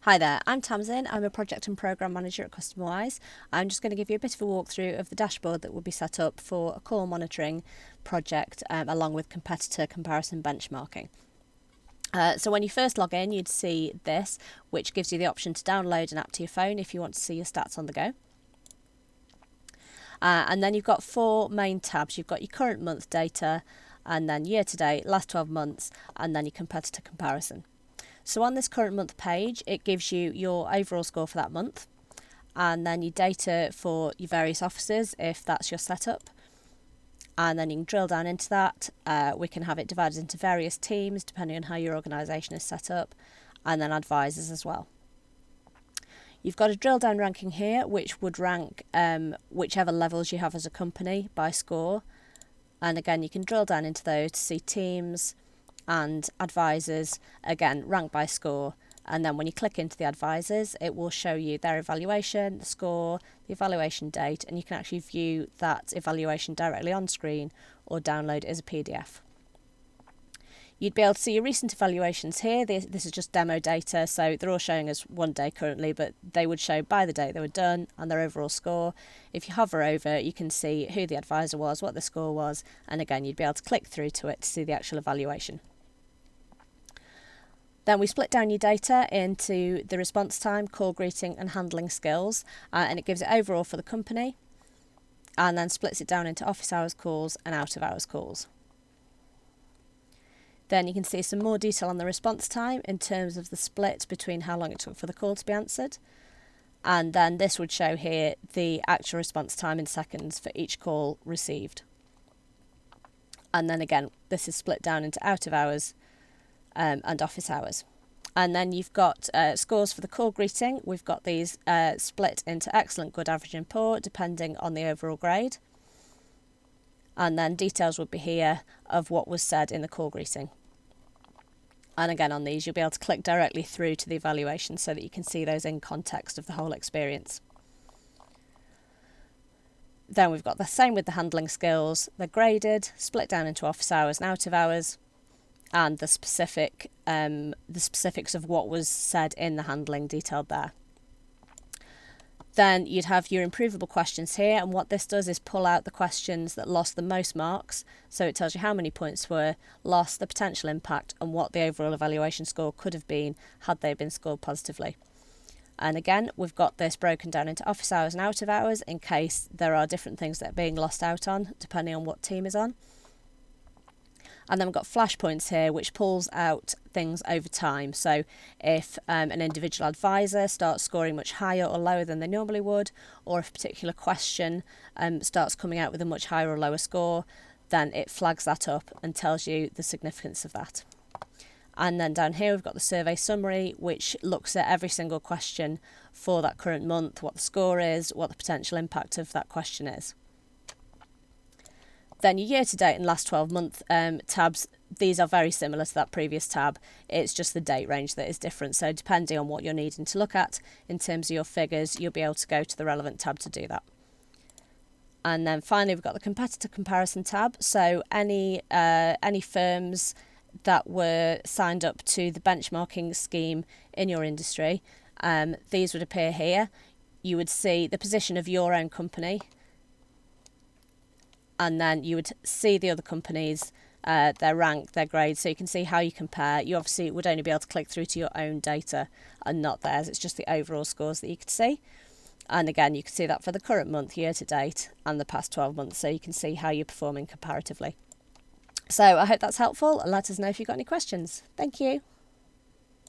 Hi there, I'm Tamsin. I'm a Project and Programme Manager at Customerwise. I'm just going to give you a bit of a walkthrough of the dashboard that will be set up for a call monitoring project along with competitor comparison benchmarking. So when you first log in, you'd see this, which gives you the option to download an app to your phone if you want to see your stats on the go. And then you've got four main tabs. You've got your current month data, and then year to date, last 12 months, and then your competitor comparison. So on this current month page, it gives you your overall score for that month, and then your data for your various offices, if that's your setup. And then you can drill down into that. We can have it divided into various teams, depending on how your organisation is set up, and then advisors as well. You've got a drill down ranking here, which would rank whichever levels you have as a company by score. And again, you can drill down into those to see teams and advisors, again, ranked by score. And then when you click into the advisors, it will show you their evaluation, the score, the evaluation date, and you can actually view that evaluation directly on screen or download it as a PDF. You'd be able to see your recent evaluations here. This is just demo data, so they're all showing us one day currently, but they would show by the date they were done and their overall score. If you hover over, you can see who the advisor was, what the score was, and again, you'd be able to click through to it to see the actual evaluation. Then we split down your data into the response time, call greeting and handling skills, and it gives it overall for the company, and then splits it down into office hours calls and out of hours calls. Then you can see some more detail on the response time in terms of the split between how long it took for the call to be answered. And then this would show here the actual response time in seconds for each call received. And then again, this is split down into out of hours and office hours. And then you've got scores for the call greeting. We've got these split into excellent, good, average and poor, depending on the overall grade. And then details would be here of what was said in the call greeting. And again, on these, you'll be able to click directly through to the evaluation so that you can see those in context of the whole experience. Then we've got the same with the handling skills. They're graded, split down into office hours and out of hours, and the specifics of what was said in the handling detailed there. Then you'd have your improvable questions here, and what this does is pull out the questions that lost the most marks. So it tells you how many points were lost, the potential impact, and what the overall evaluation score could have been had they been scored positively. And again, we've got this broken down into office hours and out of hours in case there are different things that are being lost out on, depending on what team is on. And then we've got flashpoints here, which pulls out things over time. So if an individual advisor starts scoring much higher or lower than they normally would, or if a particular question starts coming out with a much higher or lower score, then it flags that up and tells you the significance of that. And then down here we've got the survey summary, which looks at every single question for that current month, what the score is, what the potential impact of that question is. Then your year-to-date and last 12-month tabs, these are very similar to that previous tab. It's just the date range that is different. So depending on what you're needing to look at in terms of your figures, you'll be able to go to the relevant tab to do that. And then finally, we've got the competitor comparison tab. So any firms that were signed up to the benchmarking scheme in your industry, these would appear here. You would see the position of your own company, and then you would see the other companies, their rank, their grade, so you can see how you compare. You obviously would only be able to click through to your own data and not theirs. It's just the overall scores that you could see. And again, you can see that for the current month, year to date, and the past 12 months, so you can see how you're performing comparatively. So I hope that's helpful, and let us know if you've got any questions. Thank you.